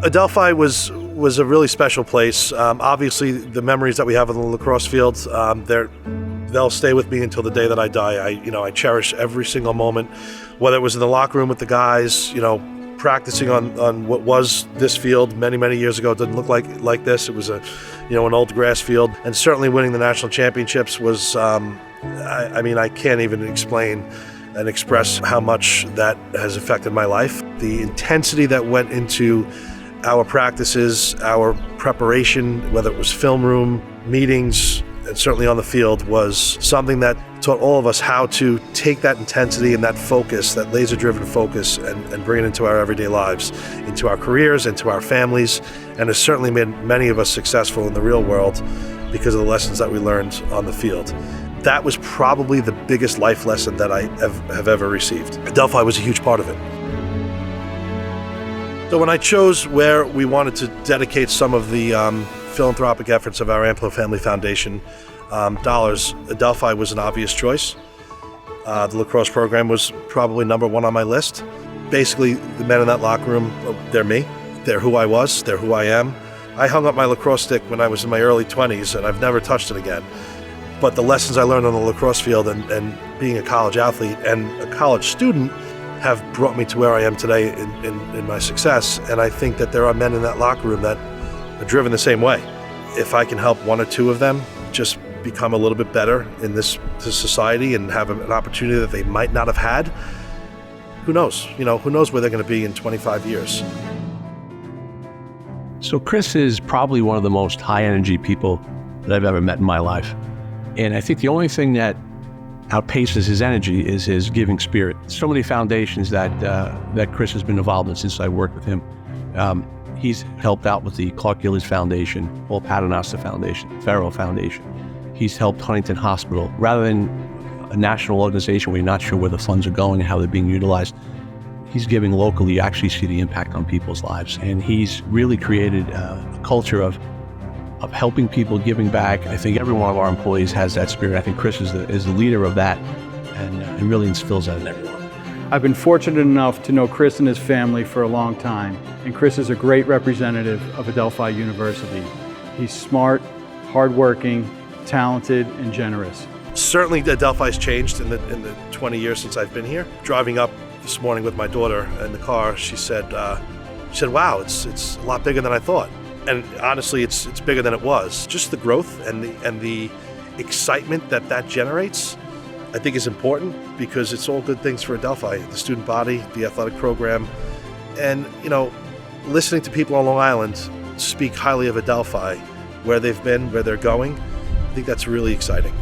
Adelphi was a really special place. Obviously, the memories that we have on the lacrosse field, they'll stay with me until the day that I die. I cherish every single moment, whether it was in the locker room with the guys, practicing on what was this field many years ago. It didn't look like this. It was an old grass field, and certainly winning the national championships was. I can't even explain and express how much that has affected my life. The intensity that went into our practices, our preparation, whether it was film room, meetings, and certainly on the field, was something that taught all of us how to take that intensity and that focus, that laser-driven focus, and bring it into our everyday lives, into our careers, into our families, and has certainly made many of us successful in the real world because of the lessons that we learned on the field. That was probably the biggest life lesson that I have ever received. Adelphi was a huge part of it. So when I chose where we wanted to dedicate some of the philanthropic efforts of our Amplo Family Foundation dollars, Adelphi was an obvious choice. The lacrosse program was probably number one on my list. Basically, the men in that locker room, they're me. They're who I was. They're who I am. I hung up my lacrosse stick when I was in my early 20s, and I've never touched it again. But the lessons I learned on the lacrosse field and being a college athlete and a college student have brought me to where I am today in my success. And I think that there are men in that locker room that are driven the same way. If I can help one or two of them just become a little bit better in this society and have an opportunity that they might not have had, who knows? Who knows where they're going to be in 25 years. So Kris is probably one of the most high energy people that I've ever met in my life. And I think the only thing that outpaces his energy is his giving spirit. So many foundations that Kris has been involved in since I worked with him. He's helped out with the Clark Gillies Foundation, Paul Paternoster Foundation, Farrell Foundation. He's helped Huntington Hospital. Rather than a national organization where you're not sure where the funds are going and how they're being utilized, he's giving locally. You actually see the impact on people's lives. And he's really created a culture of helping people, giving back. I think every one of our employees has that spirit. I think Kris is the leader of that and really instills that in everyone. I've been fortunate enough to know Kris and his family for a long time, and Kris is a great representative of Adelphi University. He's smart, hardworking, talented, and generous. Certainly Adelphi's changed in the 20 years since I've been here. Driving up this morning with my daughter in the car, she said, wow, it's a lot bigger than I thought. And honestly, it's bigger than it was. Just the growth and the excitement that generates, I think, is important because it's all good things for Adelphi, the student body, the athletic program. And, listening to people on Long Island speak highly of Adelphi, where they've been, where they're going, I think that's really exciting.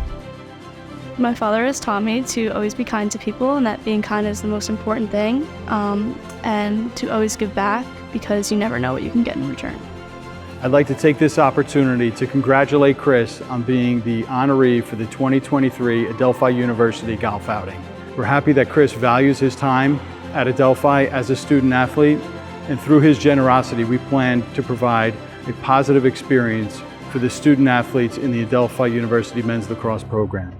My father has taught me to always be kind to people and that being kind is the most important thing, and to always give back because you never know what you can get in return. I'd like to take this opportunity to congratulate Kris on being the honoree for the 2023 Adelphi University Golf Outing. We're happy that Kris values his time at Adelphi as a student athlete, and through his generosity, we plan to provide a positive experience for the student athletes in the Adelphi University Men's Lacrosse program.